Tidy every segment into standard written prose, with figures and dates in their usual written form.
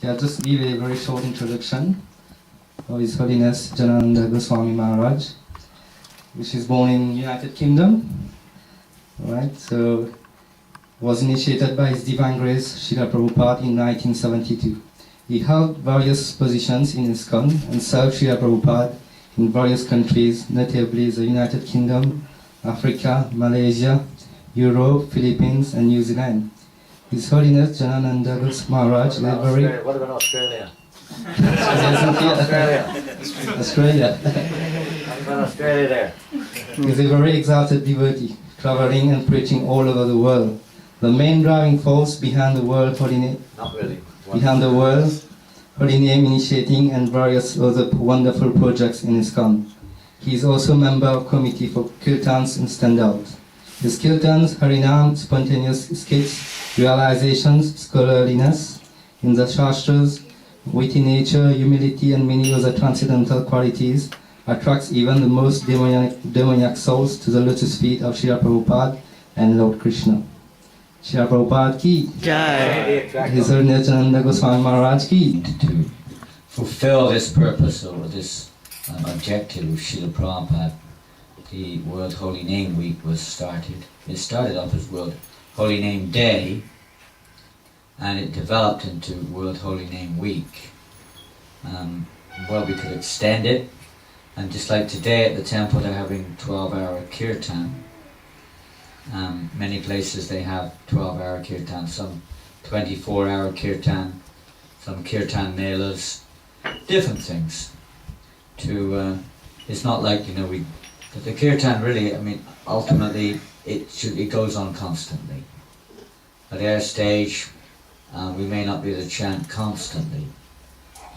I'll just give a very short introduction of His Holiness Janananda Goswami Maharaj, which is born in United Kingdom. Right, so was initiated by His Divine Grace Srila Prabhupada in 1972. He held various positions in ISKCON and served Srila Prabhupada in various countries, notably the United Kingdom, Africa, Malaysia, Europe, Philippines, and New Zealand. His Holiness Janananda Maharaj led very... What about Australia? Australia. What about Australia there? He's a very exalted devotee, traveling and preaching all over the world. The main driving force behind the World Holy Name, Holy Name Initiating and various other wonderful projects in ISKCON. He is also a member of committee for Kirtans and standouts. His Kirtans, Harinam, spontaneous skits, realizations, scholarliness in the Shastras, witty nature, humility, and many other transcendental qualities attracts even the most demoniac souls to the lotus feet of Srila Prabhupada and Lord Krishna. Srila Prabhupada ki Jai. His Holiness Janananda Goswami Maharaj ki. To fulfill this purpose or this objective of Srila Prabhupada, the World Holy Name Week was started. It started off as World Holy Name Day, and it developed into World Holy Name Week. Well, we could extend it, and just like today at the temple they're having 12-hour Kirtan. Many places they have 12-hour Kirtan, some 24-hour Kirtan, some Kirtan Melas, different things. It's not like, but the Kirtan really, ultimately it goes on constantly. At our stage, we may not be able to chant constantly.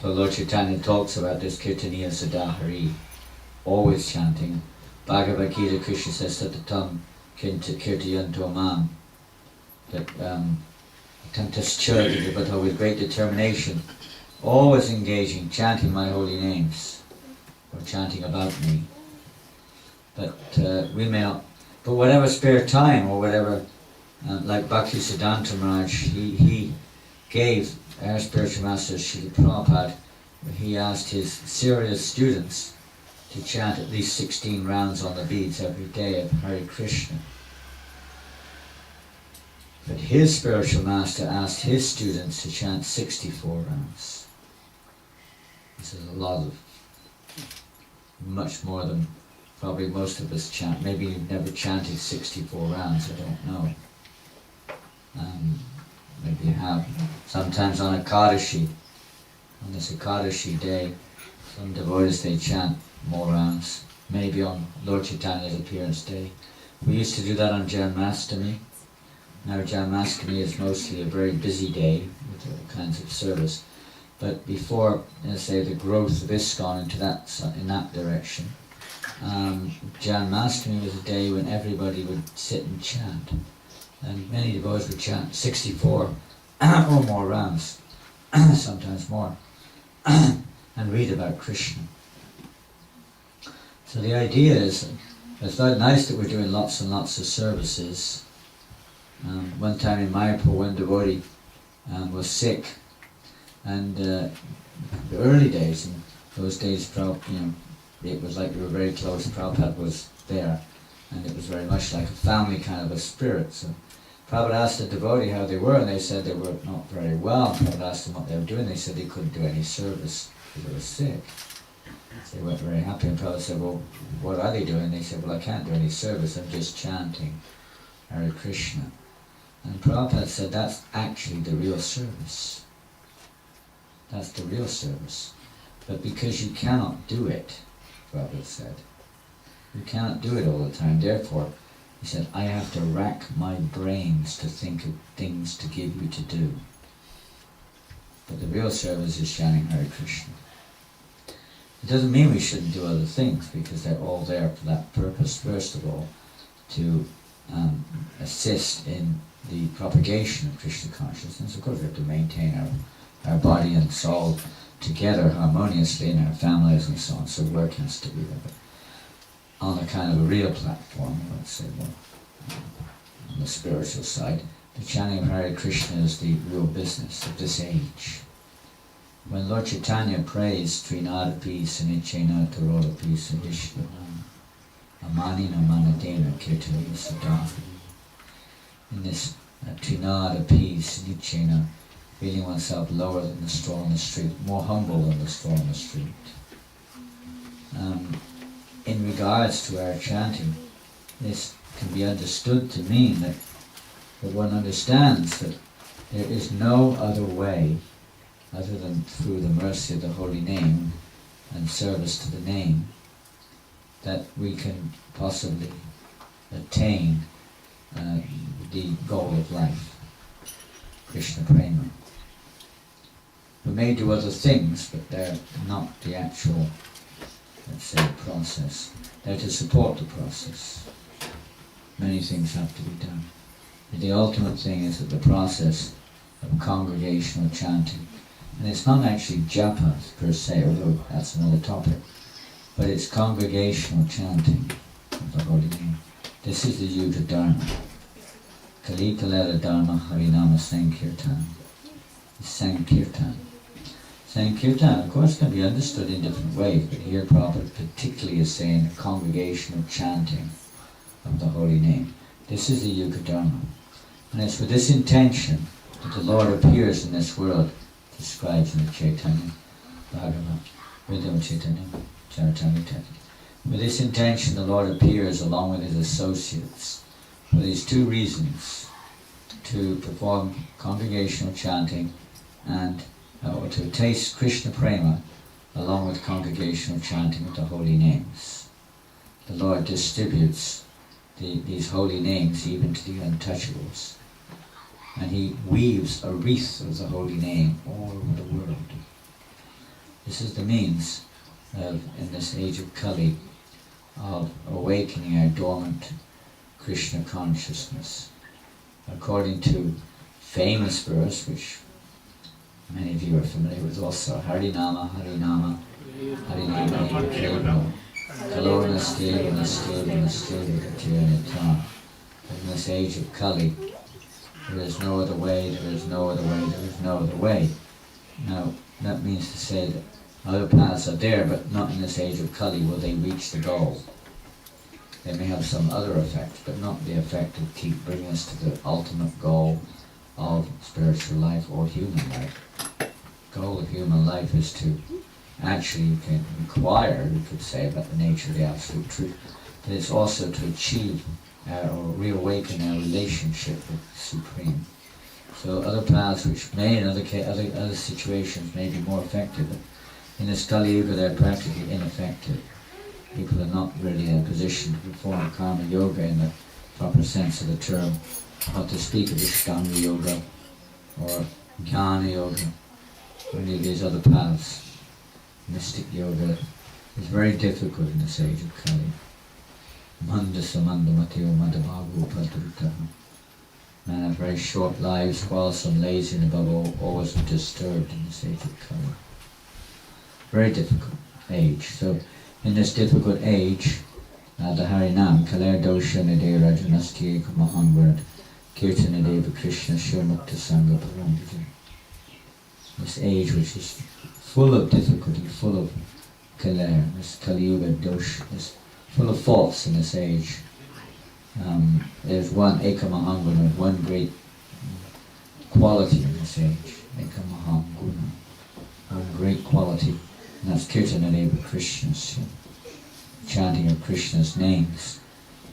So Lord Chaitanya talks about this Kirtaniya Sada Hare, always chanting. Bhagavad Gita, Krishna says that the tongue Kirtayanto Mam, that but with great determination, always engaging, chanting my holy names, or chanting about me. But we may not, but whatever spare time or whatever, like Bhakti Siddhanta Maharaj, he gave our spiritual master Srila Prabhupada, he asked his serious students to chant at least 16 rounds on the beads every day of Hare Krishna. But his spiritual master asked his students to chant 64 rounds. This is a lot of, much more than probably most of us chant. Maybe you've never chanted 64 rounds, I don't know. Maybe you have. Sometimes on Ekadashi, on this Ekadashi day, some devotees they chant more rounds. Maybe on Lord Chaitanya's appearance day. We used to do that on Janmashtami. Now Janmashtami is mostly a very busy day with all kinds of service. But before, say, the growth of ISKCON in that direction, Janmashtami was a day when everybody would sit and chant. And many devotees would chant 64 or more rounds, sometimes more, and read about Krishna. So the idea is, it's not nice that we're doing lots and lots of services. One time in Mayapur, one devotee was sick, and the early days, in those days, it was like we were very close. Prabhupada was there, and it was very much like a family kind of a spirit. So Prabhupada asked the devotee how they were, and they said they were not very well. Prabhupada asked them what they were doing. They said they couldn't do any service because they were sick. So they weren't very happy, and Prabhupada said, well, what are they doing? They said, well, I can't do any service, I'm just chanting Hare Krishna. And Prabhupada said, that's actually the real service. That's the real service. But because you cannot do it, Prabhupada said, you cannot do it all the time, therefore, he said, I have to rack my brains to think of things to give you to do. But the real service is chanting Hare Krishna. It doesn't mean we shouldn't do other things, because they're all there for that purpose, first of all, to assist in the propagation of Krishna consciousness. Of course we have to maintain our body and soul together harmoniously in our families and so on, so work has to be there. But on a kind of a real platform, let's say, more on the spiritual side, the chanting of Hare Krishna is the real business of this age. when Lord Chaitanya prays Trinadapi Sanichena Tarodapi Sadishna Amanina Manadena Kirtana Sada, in this Trinadapi Sanichena, feeling oneself lower than the straw on the street, more humble than the straw on the street. In regards to our chanting, this can be understood to mean that one understands that there is no other way other than through the mercy of the holy name and service to the name that we can possibly attain the goal of life, Krishna Prema. We may do other things, but they're not the actual, let's say, process. They're to support the process. Many things have to be done. But the ultimate thing is that the process of congregational chanting, and it's not actually japa per se, although that's another topic, but it's congregational chanting of the holy name. This is the Yuga Dharma. Kali Kalera Dharma Harinama Sankirtan. Sankirtan. Sankirtan, of course, can be understood in different ways, but here Prabhupada particularly is saying congregational chanting of the holy name. This is the Yuga Dharma. And it's with this intention that the Lord appears in this world, described in the Chaitanya Bhagavat, Vidya Chaitanya Charitamrita. With this intention the Lord appears along with his associates for these two reasons: to perform congregational chanting and or to taste Krishna Prema along with congregational chanting of the holy names. The Lord distributes these holy names even to the untouchables, and he weaves a wreath of the holy name all over the world. This is the means of, in this age of Kali, of awakening our dormant Krishna consciousness. According to famous verse, which many of you are familiar with also, Harinama, Harinama, Harinama, Harinama, Kalona Steva, Steva, Steva, Katirana. In this age of Kali, there is no other way, there is no other way, there is no other way. Now, that means to say that other paths are there, but not in this age of Kali will they reach the goal. They may have some other effect, but not the effect of keep bringing us to the ultimate goal of spiritual life or human life. The goal of human life is to actually, you can inquire, you could say, about the nature of the absolute truth, but it's also to achieve or reawaken our relationship with the Supreme. So other paths which may in other situations may be more effective, but in this Kali Yuga they're practically ineffective. People are not really in a position to perform karma yoga in the proper sense of the term, not to speak of Ashtanga yoga or Jnana yoga or any of these other paths. Mystic yoga is very difficult in this age of Kali. Manda samanda mateo madavago padrutaha. Men have very short lives, quarrelsome, lazy, and above all, always disturbed in this age of Kali. Very difficult age. So, in this difficult age, the Harinam, Kaler Dosha Nade Rajanasti Ekamahan word, Kirtan Nade Krishna Shurmukta Sangha Paramdita. This age which is full of difficulty, full of Kaler, this Kali Yuga Dosha, is full of faults in this age. There's one Ekamahan guna, one great quality in this age, Ekamahan guna, one great quality. And that's Kirtan Nade Krishna's, chanting of Krishna's names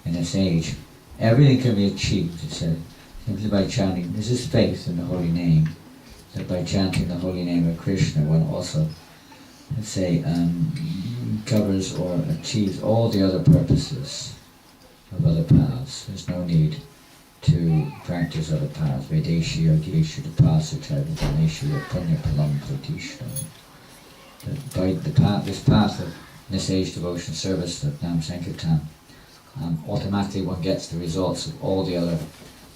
in this age. Everything can be achieved, it said, simply by chanting. This is faith in the holy name, that by chanting the holy name of Krishna one also, let's say, covers or achieves all the other purposes of other paths. There's no need to practice other paths. Vedeshi Yogeshu Dapasita Vidaneshu Punya Palam Pratisha. By this path of this age devotion service of Nam Sankirtan, automatically one gets the results of all the other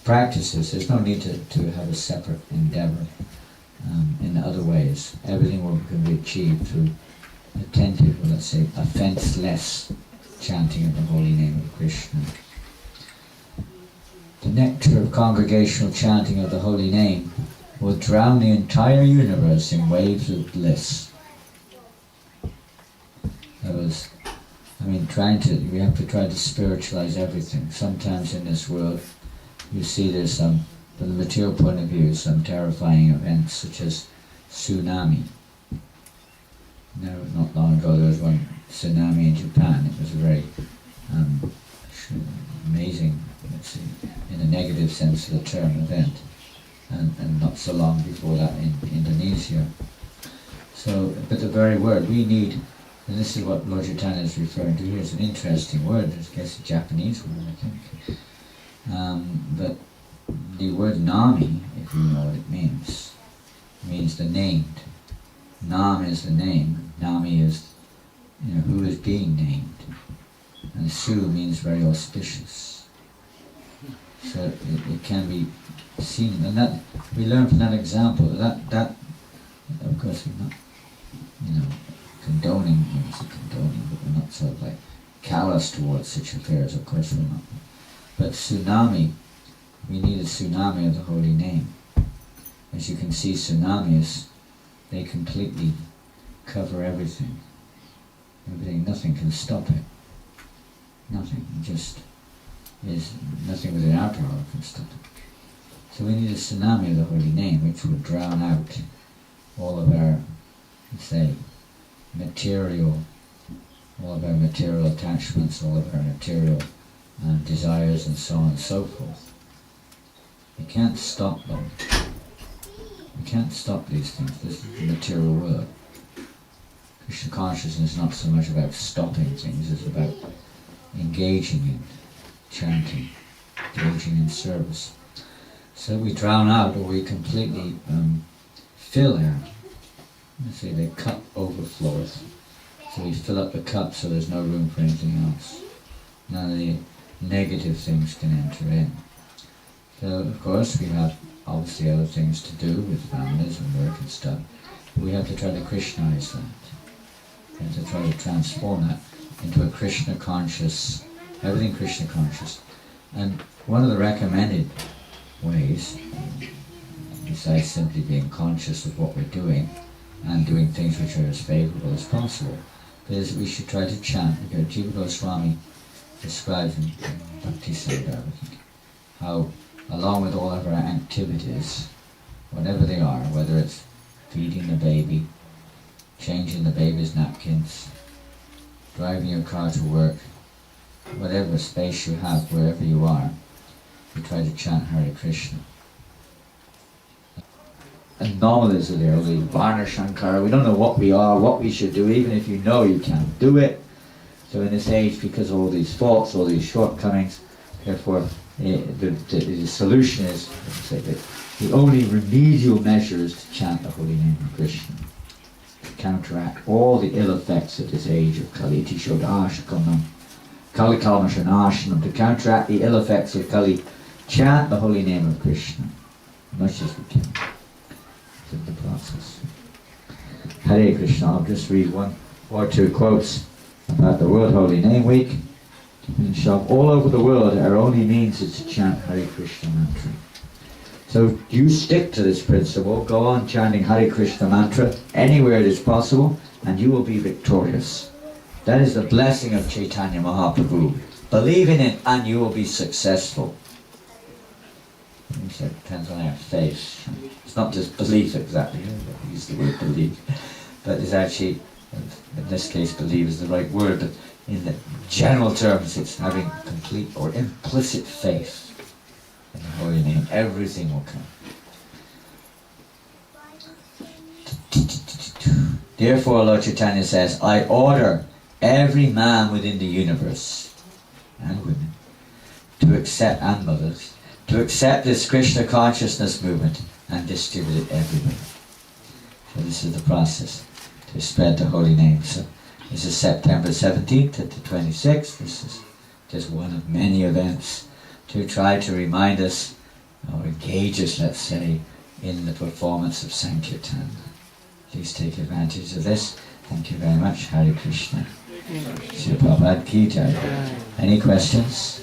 practices. There's no need to have a separate endeavor in other ways. Everything can be achieved through attentive, or let's say offense-less chanting of the holy name of Krishna. The nectar of congregational chanting of the holy name will drown the entire universe in waves of bliss. We have to try to spiritualize everything. Sometimes in this world, you see there's from the material point of view, some terrifying events such as tsunami. Not long ago there was one tsunami in Japan. It was a very amazing, let's see, in a negative sense of the term, event. And not so long before that in Indonesia. So, but the very word we need, and this is what Lord Chaitanya is referring to here, is an interesting word. I guess a Japanese word, I think. But the word Nami, if you know what it means the named. Nam is the name. Nami is, who is being named. And Su means very auspicious. So it can be seen, and that we learn from that example. That of course we're not, condoning, but we're not sort of like callous towards such affairs. Of course we're not. But tsunami, we need a tsunami of the holy name. As you can see, tsunamis, they completely cover everything. Nothing can stop it. Nothing. Nothing within our power can stop it. So we need a tsunami of the holy name which would drown out all of our, material attachments, all of our material desires and so on and so forth. You can't stop them. You can't stop these things. This is the material world. Krishna consciousness is not so much about stopping things, it's about engaging in chanting, engaging in service. So we drown out, or we completely fill air. Let's say the cup overflows. So we fill up the cup so there's no room for anything else. None of the negative things can enter in. So of course we have obviously other things to do with families and work and stuff. But we have to try to Krishnaize that. We have to try to transform that into a Krishna conscious, everything Krishna conscious. And one of the recommended ways, besides simply being conscious of what we're doing and doing things which are as favourable as possible, is we should try to chant. Jiva Goswami describes in Bhakti Vriksha, I think, how along with all of our activities, whatever they are, whether it's feeding the baby, changing the baby's napkins, driving your car to work, whatever space you have, wherever you are, we try to chant Hare Krishna. And normalists are there, the Varna Shankara, we don't know what we are, what we should do, even if you know you can't do it. So in this age, because of all these faults, all these shortcomings, therefore the solution is, the only remedial measure is to chant the holy name of Krishna. To counteract all the ill effects of this age of Kali, Tishodashakamam, Kali Kalmashanashanam, to counteract the ill effects of Kali, chant the holy name of Krishna, as much as we can. The process. Hare Krishna. I'll just read one or two quotes about the World Holy Name Week. All over the world, our only means is to chant Hare Krishna mantra. So you stick to this principle, go on chanting Hare Krishna mantra anywhere it is possible, and you will be victorious. That is the blessing of Chaitanya Mahaprabhu. Believe in it and you will be successful. It depends on our faith. It's not just belief exactly, I use the word believe, but it's actually, in this case believe is the right word, but in the general terms it's having complete or implicit faith in the holy name. Everything will come. Therefore Lord Chaitanya says, I order every man within the universe, and women, to accept, and mothers, to accept this Krishna consciousness movement and distribute it everywhere. So this is the process to spread the holy name. So this is September 17th to the 26th. This is just one of many events to try to remind us, or engage us, let's say, in the performance of Sankirtan. Please take advantage of this. Thank you very much. Hare Krishna. Srila Prabhupada Ki Jai. Any questions?